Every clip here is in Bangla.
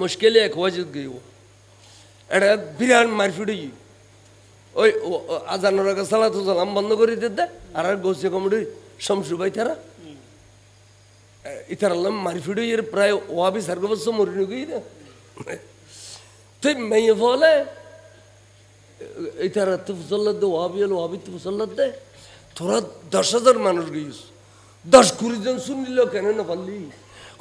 মুশকিলে এক ওয়াজিদ গইব এটা বিরাট মারপিট হই ওই আজানের আগে সালাতু সালাম বন্ধ করে দিতে আর গোসে কমিটির শামসু ভাই তারা ইতারাল্লাম মারপিট হই প্রায় ওয়াবি সার্গবস মরিন গই না তুই মেয়ে বলে ইতারা তুফসল্লাদ দে ওয়াবি হলো ওয়াবি তুফসল্লাদ দে তোরা 10,000 মানুষ গইস 10-20 জন শুনলিল কেন না পারলি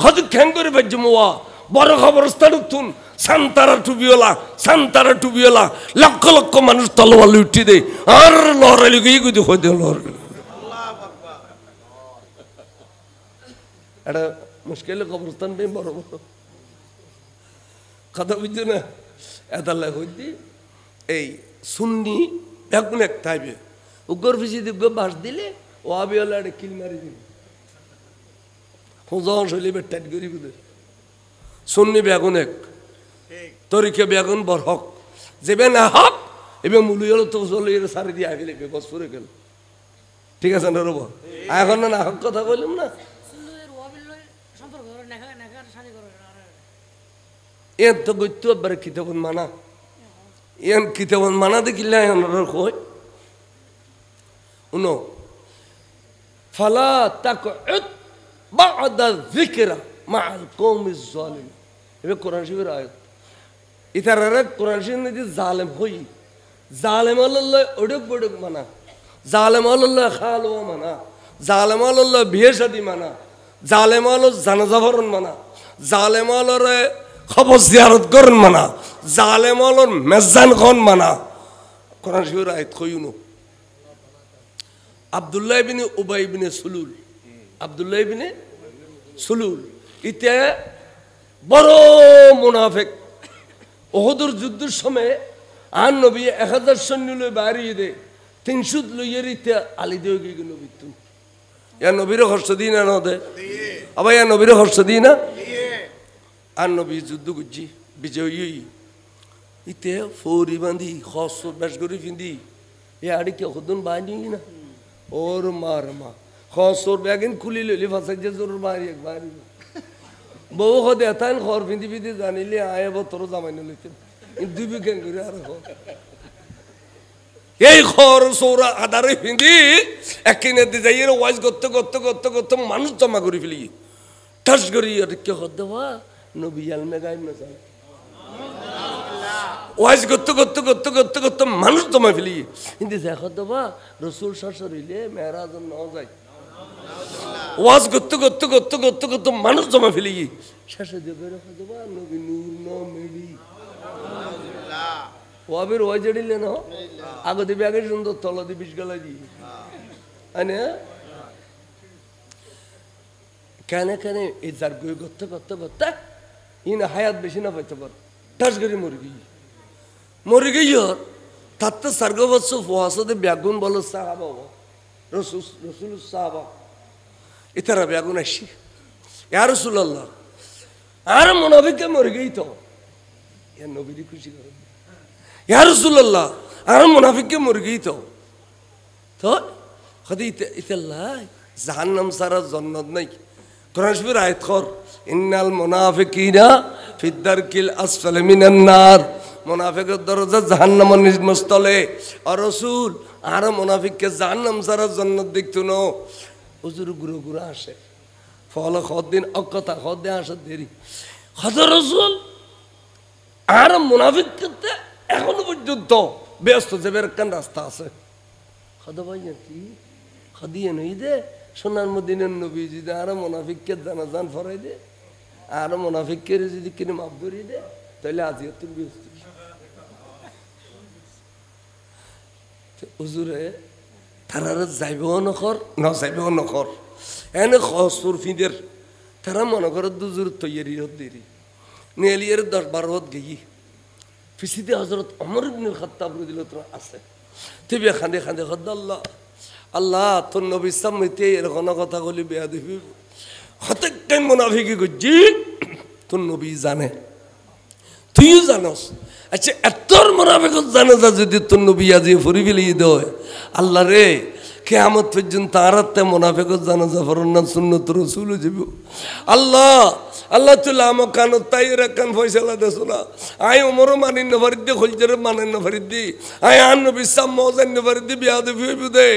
হয়তো খ্যাং করে বাজ্য মোয়া বড় খবরস্থান উঠুন সান্তারা টুবিওলা লক্ষ লক্ষ মানুষ তলওয়ালে উঠি দে আর লড়াইলি গিয়ে গুদি হয়ে দে লড়াইলি এটা মুশকিল খবরস্থান নেই বড় বড় কথা বুঝছো না এতাল্লা হইতি এই সুন্নি এখন এক থাইবে উগ্র ফিসি দিব্য বাস দিলে ও আবিওলা একটা কিল মারি দিবে হুজা শৈলী বেটাট করি বুঝে সুন্নি বেগুন এক তরিকে বেগুন বর হক যেবে না হক এবার মুলি হলো তো চলে সারি দিয়ে আগে লেগে গছ পরে গেল ঠিক আছে না রব এখন না হক কথা বললাম না এর তো গত্য একবারে কিতাবন মানা এন কিতাবন মানা দেখিলে কই উনো ফালা তাকউদ বা'দা যিকরা মা'আল কওমিজ যালিম এবার কোরআন শরীফের আয়াত ইতারারে কোরআন শরীফ নে জালেম হই জালেম আল্লাহ ওডক বডক মানা জালেম আল্লাহ খালো মানা জালেম আল্লাহ বিয়ে শাদী মানা জালেম আল্লাহ জানাজা পড়ন মানা জালেম আল্লাহরে খবর জিয়ারত করন মানা জালেম আল্লাহর মেজান খন মানা কোরআন শরীফের আয়াত কইনো আব্দুল্লাহ ইবনে উবাই ইবনে সুলুল আব্দুল্লাহ ইবনে সুলুল ইতে বড় মুনাফিক ওহদের যুদ্ধের সময় আর নবী 1000 সৈন্য লই বাড়িয়ে দে 300 লইয়ের ইতে আলি দিয়ে গিয়ে নবী তুই ইয়া নবীর হর্ষ দিন না দে আবার ইয়া নবীর হর্ষ দিন না আর নবী যুদ্ধ করছি বিজয়ী ইতে ফৌরি বাঁধি খস বেশ করে ফিন্দি এ আড়ি কে হদুন বাঁধি না ওর মার মা খসর ব্যাগিন খুলি লইলি ফাঁসাই যে জোর মারি এক বাড়ি বউ হদে এতান খর ফিন্দি ফিন্দি জানিলে আয় তোর জামাইনে লইতেন দুই বিজ্ঞান করে আর এই খর সৌরা আধারে ফিন্দি একদিনে যাই ওয়াজ করতে করতে করতে করতে মানুষ জমা করে ফেলি ঠাস করি আর কে হদ দেওয়া নবী আলমে গাইব না যায় ওয়াজ করতে করতে করতে করতে করতে মানুষ জমা ফেলি কিন্তু দেখা দেবা রসুল শাসর হইলে মেয়েরাজ ন যায় ওয়াজ করতে করতে করতে করতে করতে মানুষ জমা ফেলি শেষে দেবে রেখে দেবা নবী নূর ন মেলি ওয়াবের ওয়াজ এড়িলে না আগে দিবি আগে সুন্দর তলা দিয়ে বিষ গলা দিয়ে কেন কেন এই যার গই করতে করতে করতে ইন হায়াত বেশি না পাইতে পার ঠাস করে মরে গই তার তো সার্গবৎস ফোয়াসদে ব্যাগুন বলো সাহাবা রসুল সাহাবা ইতারা ব্যাগুন আসি ইয়া রাসূলুল্লাহ আর মুনাফিক মরে গই তো ইয়া নবীর খুশি করে ইয়া রাসূলুল্লাহ আর মুনাফিক মরে গই তো খদিতে ইতাল্লাহ জাহান্নাম সারা জান্নাত নাই কোরআন শরীফের আয়াত কর ইন্নাল মুনাফিকিনা ফি দারকিল আসফালি মিনান নার মুনাফিকের দরজা জাহান্নামের নিম্নস্থলে আর রাসূল আর মুনাফিককে জাহান্নাম সারা জান্নাত দেখতো না হুজুর গুরু গুরু আসে ফলে খদিন অকথা খদে আসে দেরি খদ রাসূল আর মুনাফিককে এখনো পর্যন্ত ব্যস্ত যাবে কোন রাস্তা আছে খদ ভাই কি খদিয়ে নই দে সোনার মদিনার নবী যদি আর মুনাফিককে জানাজান ফরাই দে আর মুনাফিককে যদি কিনে মাফ ধরিয়ে দে তাহলে আজিয়া তুই ব্যস্ত হুজুরে তারা যাইবেও নখর না যাইবেও নখর এনে খসুর ফিদের তারা মনে করে দুজুর তৈরি দেরি নেলিয়ের 10-12 গেই ফিসিতে হজরত ওমর ইবনে খাত্তাব রাদিয়াল্লাহু আছে তিবে খান্দে খান্দে খদ আল্লাহ আল্লাহ তোর নবী সামনে এরকম কথা বলি বেয়া দিবি হতে কেন মুনাফিকি গজি তোর নবী জানে তুইও জানোস আচ্ছা এতর মুনাফিক জানে যদি তোর নবী আজি ফুরি ফেলি দেয় আল্লাহ রে কিয়ামত পর্যন্ত আরাতে মুনাফিক জানাজা পড়ন না সুন্নাত রাসূল যাব আল্লাহ আল্লাহ তুল্লাহ আমার কানত তাই রাখান ফয়সালা দেছো না আই ওমরও মানিন্য ফারিদ্দি খলজরে মানিন্য ফারিদ্দি আই আন্ন বিশ্বাম মজান্য ফারিদ্দি বিয়াদে ফিউদে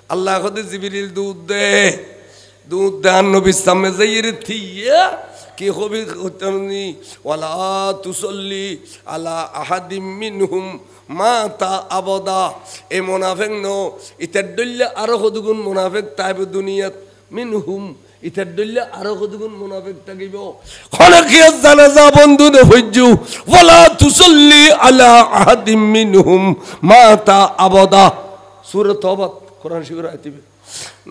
আল্লাহ খদে জিবরিল দুধ দে আন্ন বিশ্বামে যাইরে থিয়া কি হবি হতনি ওয়ালা তুসল্লি আলা আহাদিম মিনহুম মাতা আবদা এ মুনাফিক নো ইতার দল্লে আরো কতগুণ মুনাফিক তাইব দুনিয়াত মিনহুম ইতার দল্লে আরো কতগুণ মুনাফিক থাকিব খনকিয়াত জানাজা বন্ধু নে হইজু ওয়ালা তুসল্লি আলা আহাদিম মিনহুম মাতা আবদা সূরা তওবা কোরআন শরীফের আয়াত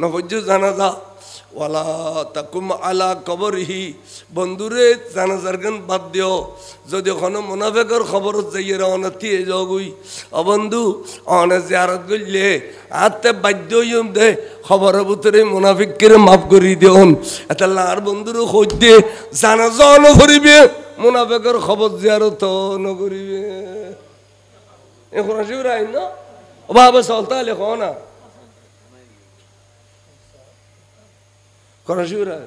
ন হইজু জানাজা ওয়ালা তাকুম আলা কবরহি বন্ধুরে জানাজার গান বাদ দিও যদি কোনো মুনাফিকের খবর যাইয়ে অনতি যাগুই অবন্ধু অনে জিয়ারত গইলে আতে বাধ্য হইম দে খবরের ভিতরে মুনাফিককে মাফ করি দিওন এটা লার বন্ধুরে খোঁজ দে জানাজা ন করিবে মুনাফিকের খবর জিয়ারত ন করিবে এখন আসিও রাই না বাবা চলতা লেখো না করাশিউরা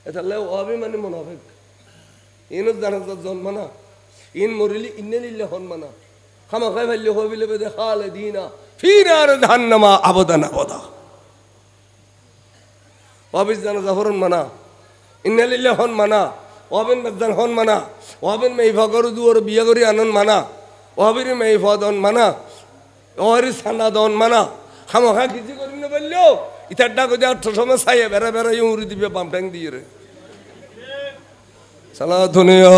এটা লে ওয়াবি মানে মুনাফিক ইন জানাজাত জন্মানা ইন মরিলি ইন্নালিল্লাহ হনমানা খামা খাই ভাল্লি হবিলে বেদে খালিদিনা ফি নার জাহান্নামা আবাদান আবাদা ওয়াবি জানাজা হরন মানা ইন্নালিল্লাহ হনমানা ওয়াবিন মদন হনমানা ওয়াবিন মেইফাগর দুয়ার বিয়া করি আনন মানা ওয়াবির মেইফাদন মানা ওয়ারি সানাদন মানা খামা খাই কিছু করি না বললো ইতার ডাক যে 8 সময় ছাইয়ে বেড়া বেড়া উড়ি দিবে বাম ট্যাং দিয়ে রে সালা দুনিয়া